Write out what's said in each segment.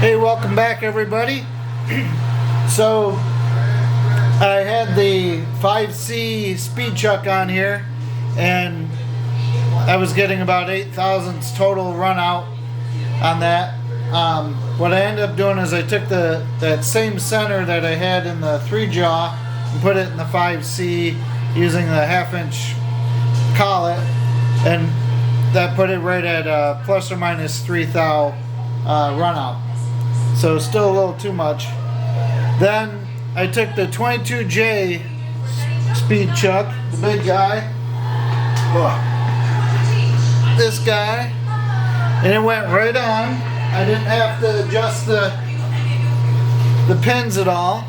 Hey, welcome back everybody. So I had the 5C Speed Chuck on here and I was getting about 8 thousandths total run out on that. What I ended up doing is I took that same center that I had in the 3 jaw and put it in the 5C using the 1/2 inch collet, and that put it right at plus or minus 3 thou run out. So still a little too much. Then I took the 22J Speed Chuck, the big guy, this guy, and it went right on. I didn't have to adjust the pins at all.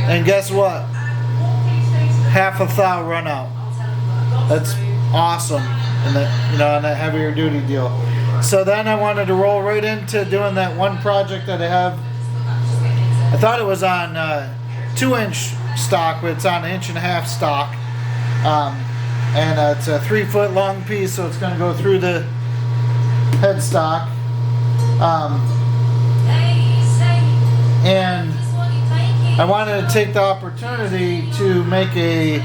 And guess what? 1/2 thou run out. That's awesome in the, on that heavier duty deal. So then I wanted to roll right into doing that one project that I have. I thought it was on 2-inch stock, but it's on 1.5 inch stock. And it's a 3 foot long piece, so it's going to go through the headstock. And I wanted to take the opportunity to make a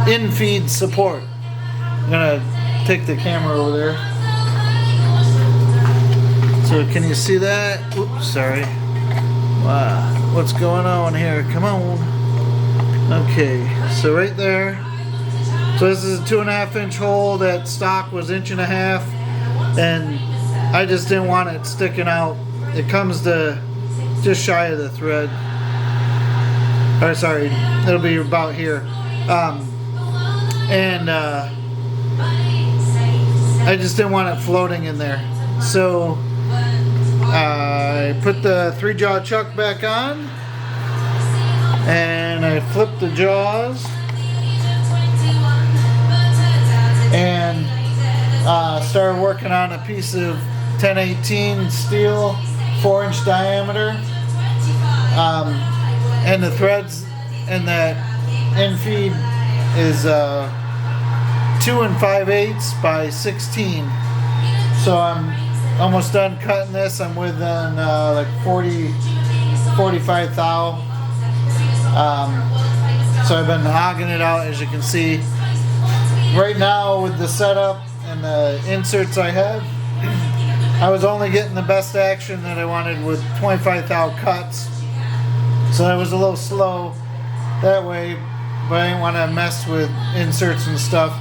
infeed support. I'm gonna take the camera over there. So can you see that? Oops, sorry. Wow, what's going on here? Come on. Okay, so right there. So this is a 2.5 inch hole. That stock was 1.5 inches, and I just didn't want it sticking out. It comes to just shy of the thread. Or sorry, it'll be about here. I just didn't want it floating in there. So I put the 3 jaw chuck back on and I flipped the jaws and started working on a piece of 1018 steel, 4-inch diameter, and the threads in that infeed is 2 5/8 by 16. So I'm almost done cutting this. I'm within like 45 thou. So I've been hogging it out, as you can see. Right now with the setup and the inserts I have, I was only getting the best action that I wanted with 25 thou cuts. So I was a little slow that way, but I didn't want to mess with inserts and stuff.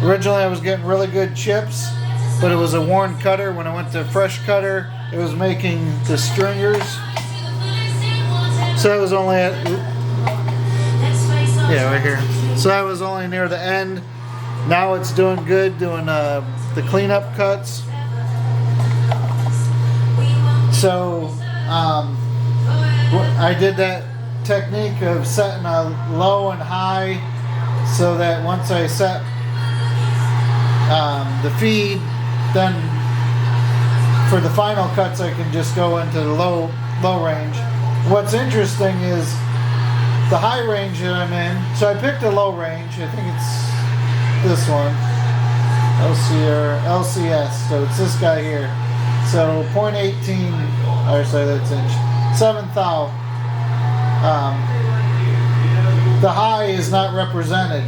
Originally I was getting really good chips, but it was a worn cutter. When I went to fresh cutter, it was making the stringers. So I was only at, yeah, right here. So I was only near the end. Now it's doing good, doing the cleanup cuts. So I did that technique of setting a low and high, so that once I set the feed, then for the final cuts I can just go into the low range. What's interesting is the high range that I'm in, so I picked a low range, I think it's this one, LCS, so it's this guy here. So 0.18, or sorry, that's inch, 7 thou. The high is not represented,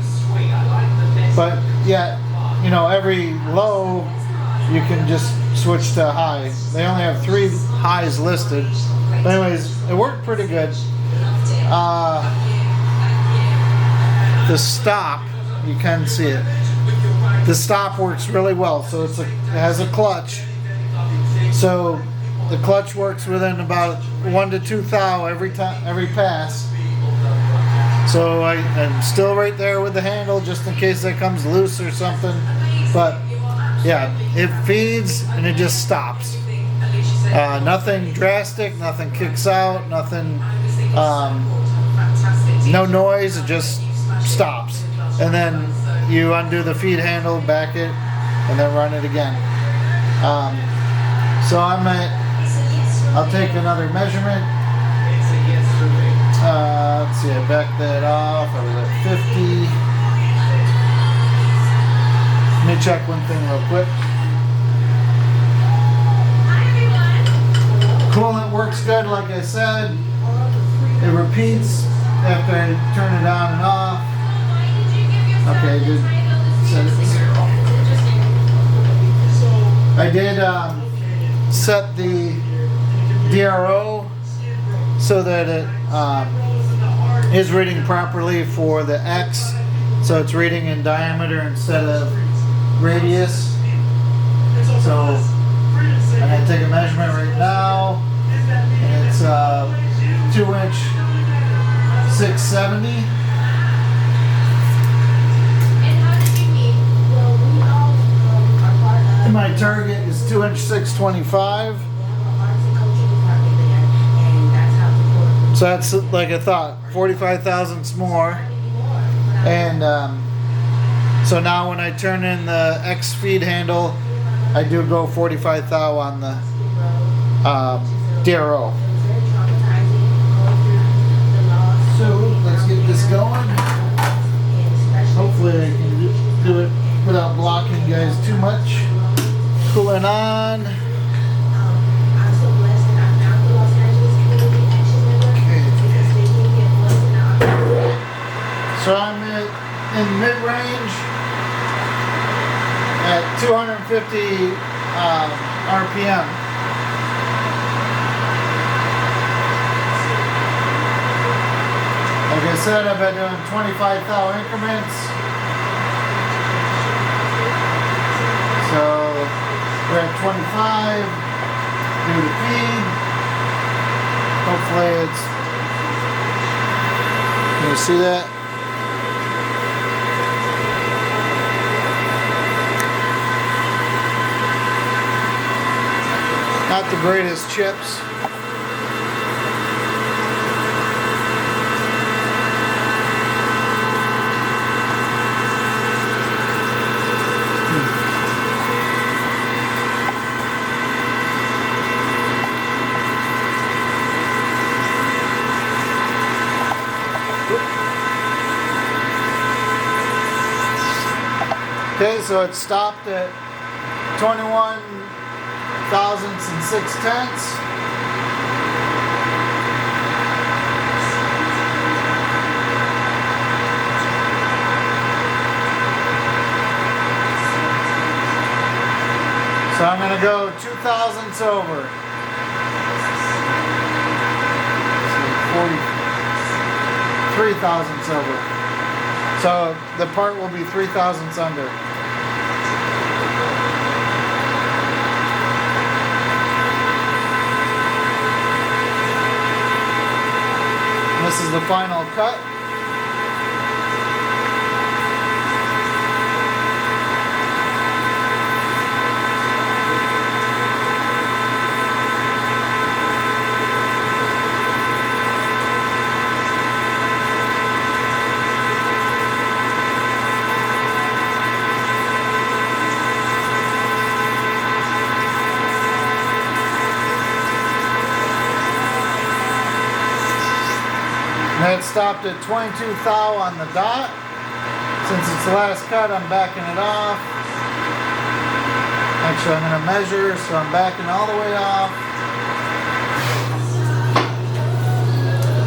but yet, every low you can just switch to high. They only have 3 highs listed. But anyways, it worked pretty good. The stop, you can see it. The stop works really well. So it has a clutch. So the clutch works within about 1 to 2 thou every pass. So I'm still right there with the handle just in case that comes loose or something. But yeah, it feeds and it just stops. Nothing drastic, nothing kicks out, nothing, no noise, it just stops. And then you undo the feed handle, back it, and then run it again. So I'll take another measurement. Let's see, I backed that off. I was at 50. Let me check one thing real quick. works good, like I said. It repeats after I turn it on and off. Okay, just set it to 0. I did set the DRO so that it is reading properly for the X, so it's reading in diameter instead of radius. So I'm going to take a measurement right now, and it's 2-inch 670. And my target is 2-inch 625. So that's like I thought, 45 thousandths more. And so now when I turn in the X feed handle, I do go 45 thou on the DRO. So let's get this going. Hopefully I can do it without blocking you guys too much. Coolant on. So I'm in mid-range at 250 RPM. Like I said, I've been doing 25 thou increments. So we're at 25. Do the feed. Hopefully it's. Can you see that? Not the greatest chips. Okay, so it stopped at 21 thousandths and 6/10. So I'm going to go 2 thousandths over. So 43 thousandths over. So the part will be 3 thousandths under. This is the final cut. And it stopped at 22 thou on the dot. Since it's the last cut, I'm backing it off. Actually, I'm going to measure, so I'm backing all the way off.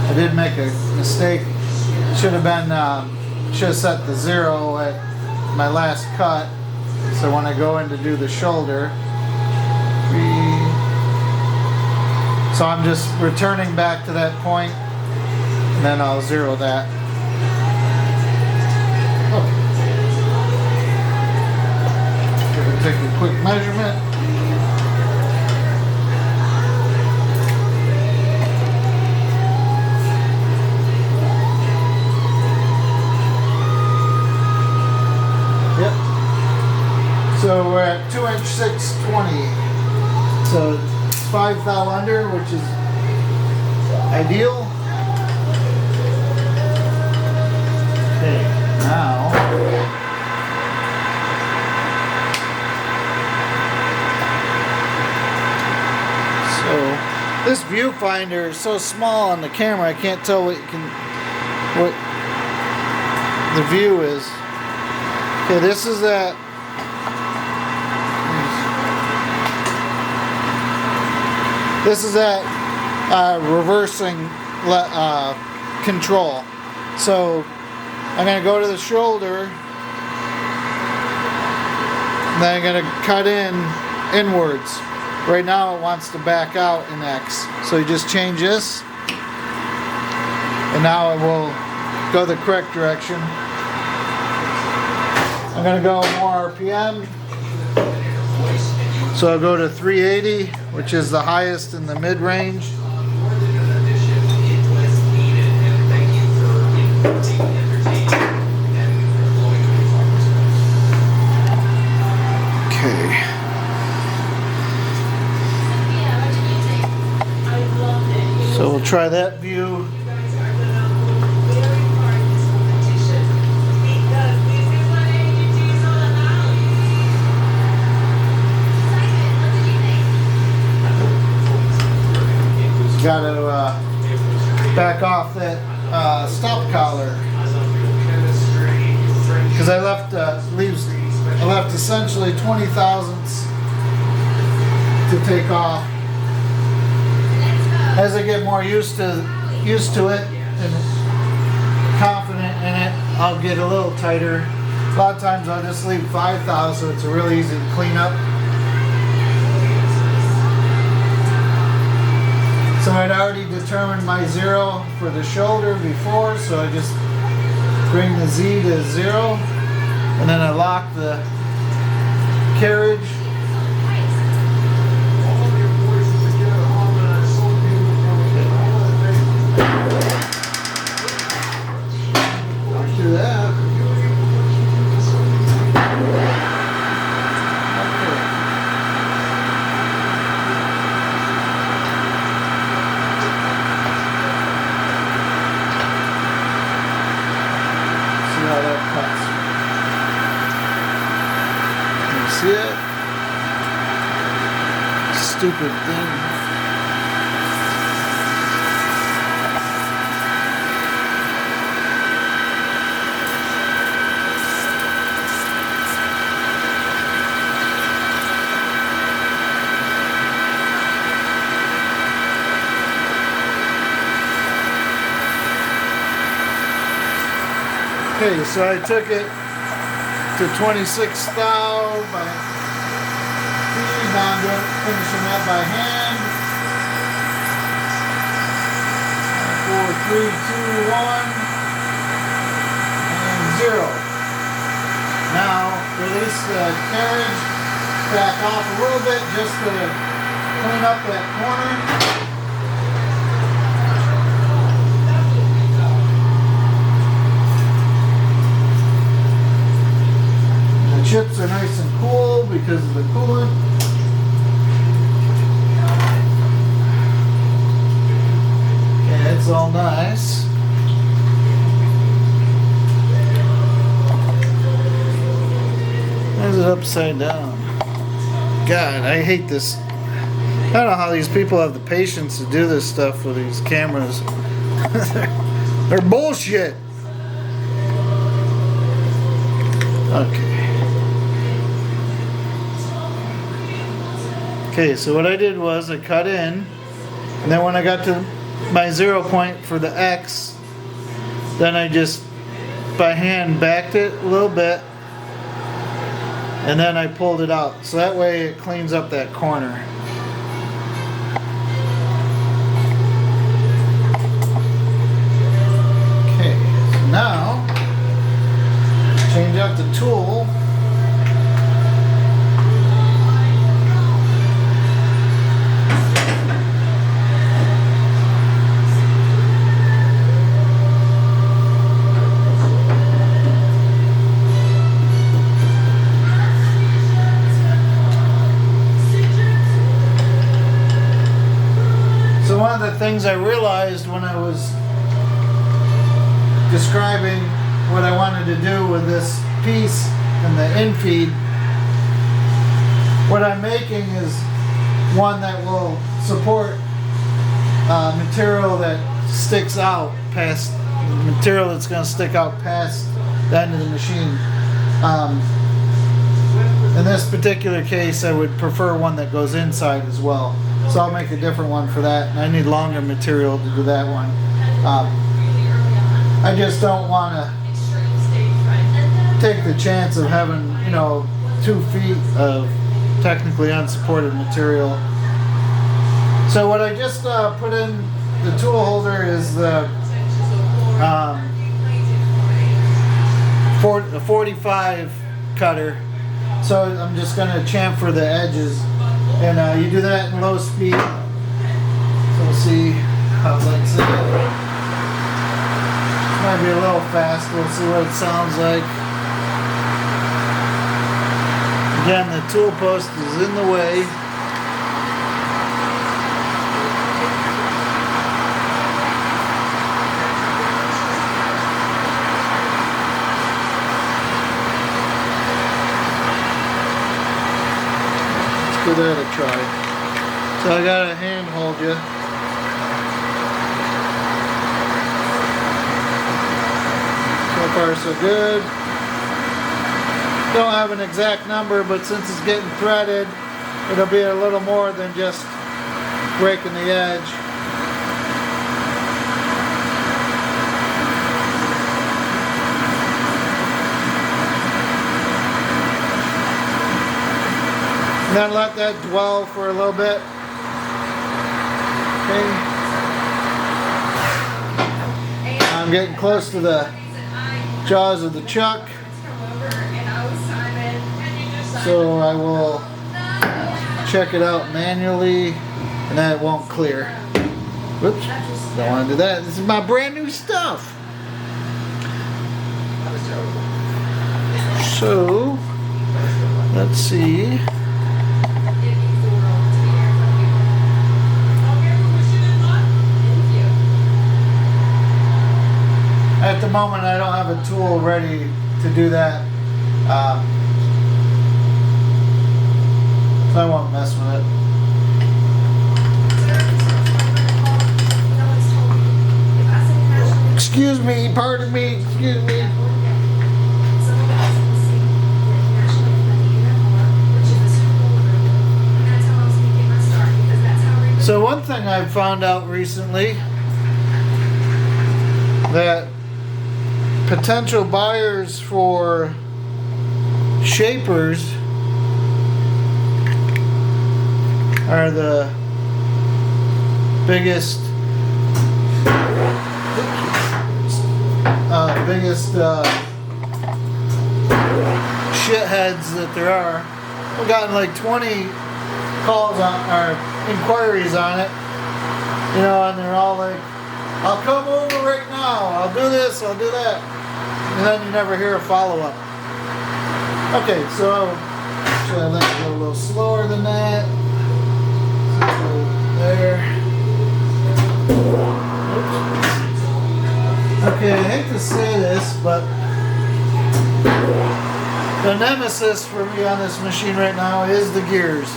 I did make a mistake. Should have set the 0 at my last cut. So when I go in to do the shoulder, so I'm just returning back to that point. And then I'll 0 that. Okay. We'll take a quick measurement. Yep. So we're at 2-inch 620. So it's 5 thou under, which is ideal. Okay, now so this viewfinder is so small on the camera I can't tell what the view is. Okay, this is at reversing control. So I'm going to go to the shoulder, and then I'm going to cut inwards. Right now it wants to back out in X. So you just change this, and now it will go the correct direction. I'm going to go more RPM. So I'll go to 380, which is the highest in the mid-range. Okay. So we'll try that view. Got to back off that stop collar, because I left essentially 20 thousandths to take off. As I get more used to it and confident in it, I'll get a little tighter. A lot of times I'll just leave 5 thousandths, so it's really easy to clean up. So I'd already determined my zero for the shoulder before, so I just bring the Z to 0, and then I lock the carriage. Do that. See it? Stupid thing. Okay, so I took it to 26 thou by feed. Now I'm finishing that by hand. 4, 3, 2, 1, and 0. Now release the carriage, back off a little bit just to clean up that corner. Chips are nice and cool because of the coolant. Okay, it's all nice. Why is it upside down? God, I hate this. I don't know how these people have the patience to do this stuff with these cameras. They're bullshit. Okay. Okay, so what I did was I cut in, and then when I got to my 0 point for the X, then I just by hand backed it a little bit, and then I pulled it out. So that way it cleans up that corner. Okay, so now change out the tool. One of the things I realized when I was describing what I wanted to do with this piece and the infeed, what I'm making is one that will support material that sticks out past material that's going to stick out past the end of the machine. In this particular case, I would prefer one that goes inside as well. So I'll make a different one for that. And I need longer material to do that one. I just don't want to take the chance of having, you know, 2 feet of technically unsupported material. So what I just put in the tool holder is the 45 cutter. So I'm just going to chamfer the edges, and you do that in low speed. So we'll see how it likes it. Might be a little fast. We'll see what it sounds like. Again, the tool post is in the way. Let's give that a try. So I gotta hand hold you. So far so good. Don't have an exact number, but since it's getting threaded, it'll be a little more than just breaking the edge. And then let that dwell for a little bit. Okay. I'm getting close to the jaws of the chuck. So I will check it out manually, and that won't clear. Whoops, don't want to do that. This is my brand new stuff. So, let's see. At the moment, I don't have a tool ready to do that. So I won't mess with it. Excuse me, pardon me, excuse me. So one thing I've found out recently, that potential buyers for shapers are the biggest shitheads that there are. I've gotten like 20 calls on or inquiries on it, you know, and they're all like, I'll come over right now, I'll do this, I'll do that, and then you never hear a follow-up. Okay, so should I let it go a little slower than that? There. Oops. Okay, I hate to say this, but the nemesis for me on this machine right now is the gears.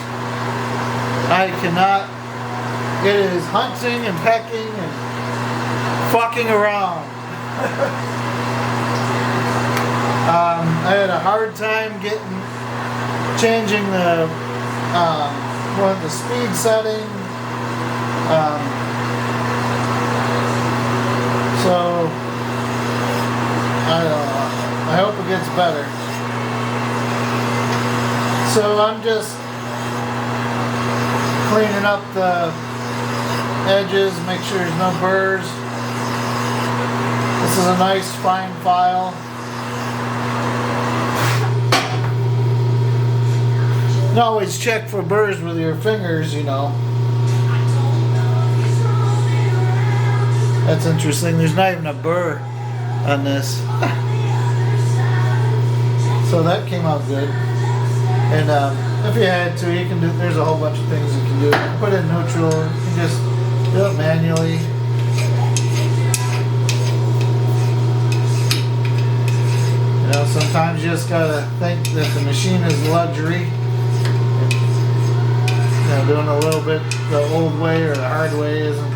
I cannot. It is hunting and pecking and fucking around. I had a hard time changing the speed setting. So I hope it gets better. So I'm just cleaning up the edges, make sure there's no burrs. This is a nice fine file. You can always check for burrs with your fingers, you know. That's interesting. There's not even a burr on this. So that came out good. And if you had to, you can do. There's a whole bunch of things you can do. Put it in neutral. You can just do it manually. You know, sometimes you just gotta think that the machine is luxury. You know, doing a little bit the old way or the hard way isn't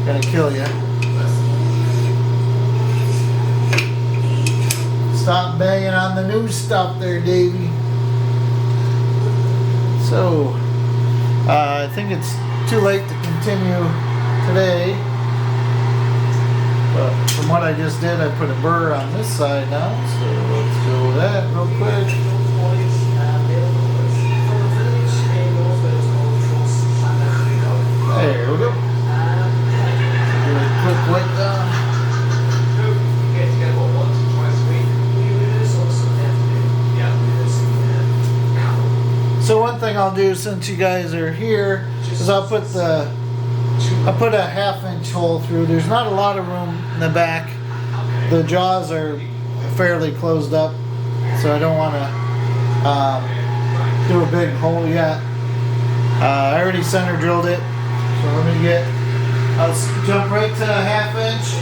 gonna kill you. Stop banging on the new stuff there, Davey. So, I think it's too late to continue today. But from what I just did, I put a burr on this side now, so let's go with that real quick. There we go. Do a quick wipe down. So one thing I'll do since you guys are here is I'll put a 1/2 inch hole through. There's not a lot of room in the back. The jaws are fairly closed up, so I don't want to do a big hole yet. I already center drilled it, so I'll jump right to 1/2 inch.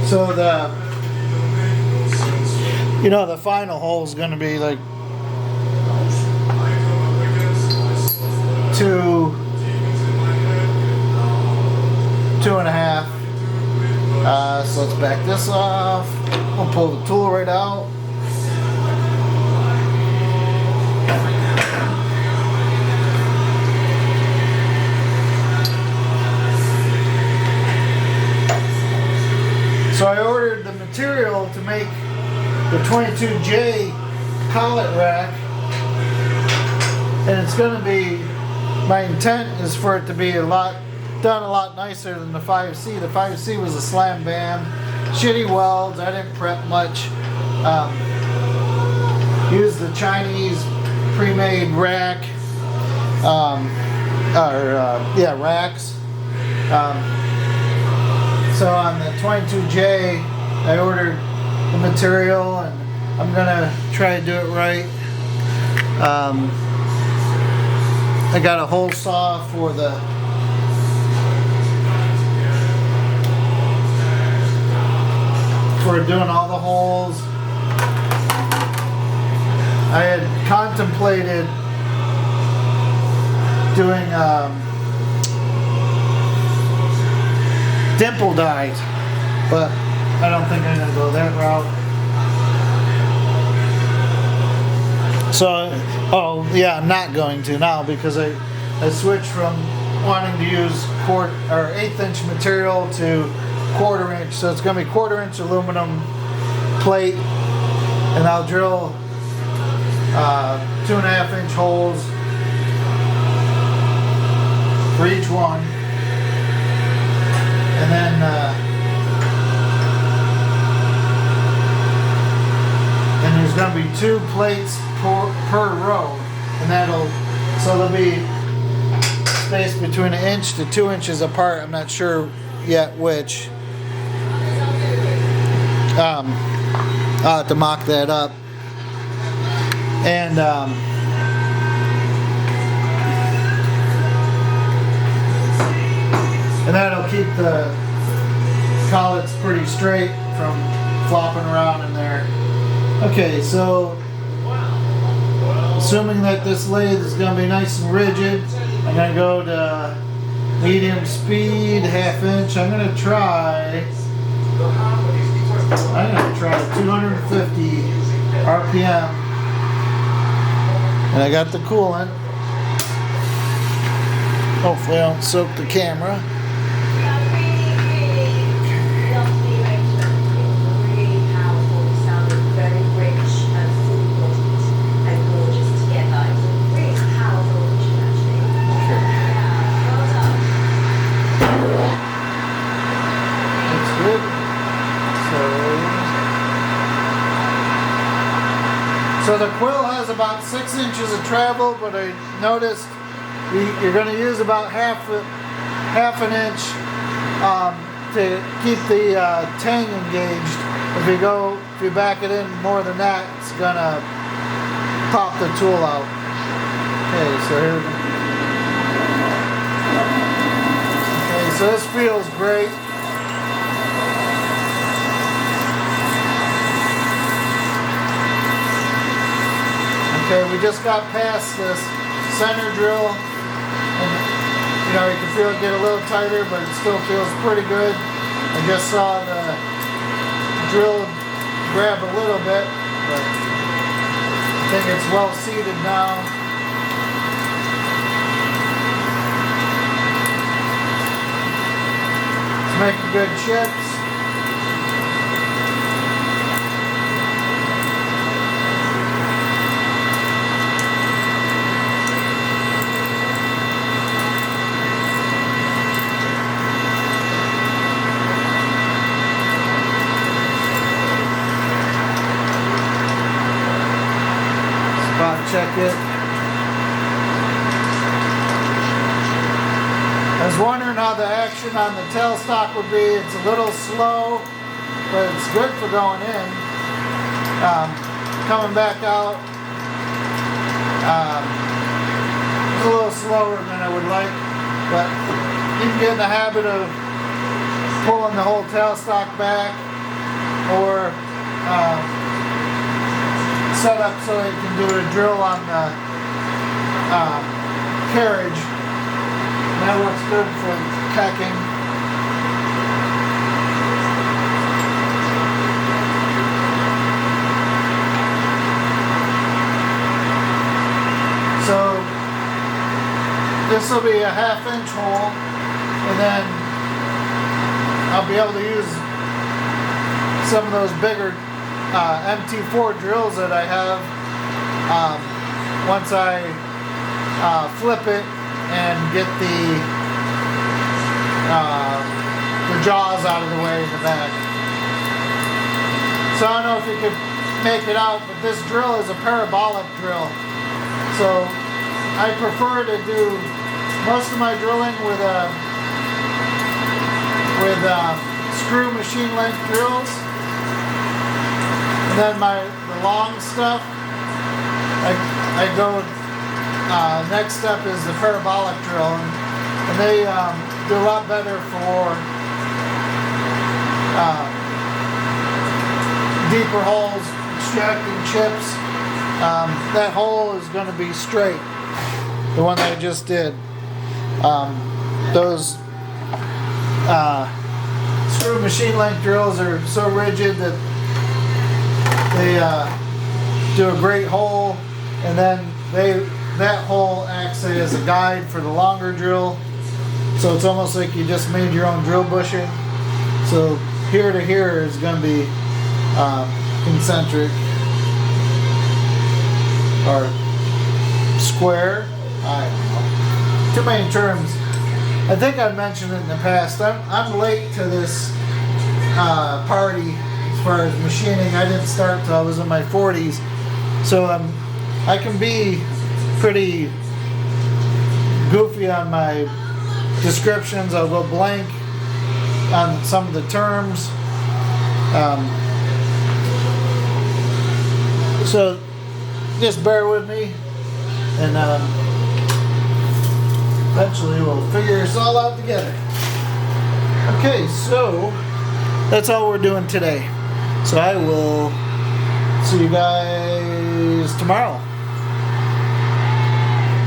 So the final hole is going to be like 2.5. So let's back this off. We'll pull the tool right out. So I ordered the material to make the 22J collet rack, and it's going to be, my intent is for it to be done a lot nicer than the 5C. The 5C was a slam bam, shitty welds, I didn't prep much. Used the Chinese pre-made rack, racks. So on the 22J, I ordered the material, and I'm gonna try to do it right. I got a hole saw for doing all the holes. I had contemplated doing dimple dies, but I don't think I'm going to go that route. So, I'm not going to now, because I switched from wanting to use 1/8 inch material to 1/4 inch. So it's going to be 1/4 inch aluminum plate, and I'll drill 2.5 inch holes for each one. And then there's going to be 2 plates per row, and so there'll be space between 1 inch to 2 inches apart. I'm not sure yet which. I'll have to mock that up, and that'll keep the collets pretty straight from flopping around in there. Okay, so assuming that this lathe is going to be nice and rigid, I'm going to go to medium speed, 1/2 inch. I'm going to try 250 RPM, and I got the coolant. Hopefully I don't soak the camera. So the quill has about 6 inches of travel, but I noticed you're going to use about half an inch to keep the tang engaged. If you back it in more than that, it's going to pop the tool out. Okay, so here we go. Okay, so this feels great. Okay, we just got past this center drill, and You know, you can feel it get a little tighter, but it still feels pretty good. I just saw the drill grab a little bit, but I think it's well seated now. It's making good chips. Check it. I was wondering how the action on the tailstock would be. It's a little slow, but it's good for going in. Coming back out, it's a little slower than I would like, but you can get in the habit of pulling the whole tailstock back, or set up so you can do a drill on the carriage. And that looks good for packing. So this will be a 1/2 inch hole, and then I'll be able to use some of those bigger MT4 drills that I have once I flip it and get the jaws out of the way in the back. So I don't know if you could make it out, but this drill is a parabolic drill. So I prefer to do most of my drilling with screw machine length drills. And then the long stuff, I go, next step is the parabolic drill, and they do a lot better for deeper holes, extracting chips. That hole is going to be straight, the one that I just did. Those screw machine length drills are so rigid that they do a great hole, and then that hole acts as a guide for the longer drill. So it's almost like you just made your own drill bushing. So here to here is going to be concentric or square. I don't know. Too many terms. I think I mentioned it in the past. I'm late to this party. As far as machining, I didn't start till I was in my 40s, so I can be pretty goofy on my descriptions. I'll go blank on some of the terms, so just bear with me, and eventually we'll figure this all out together. Okay, so that's all we're doing today. So I will see you guys tomorrow.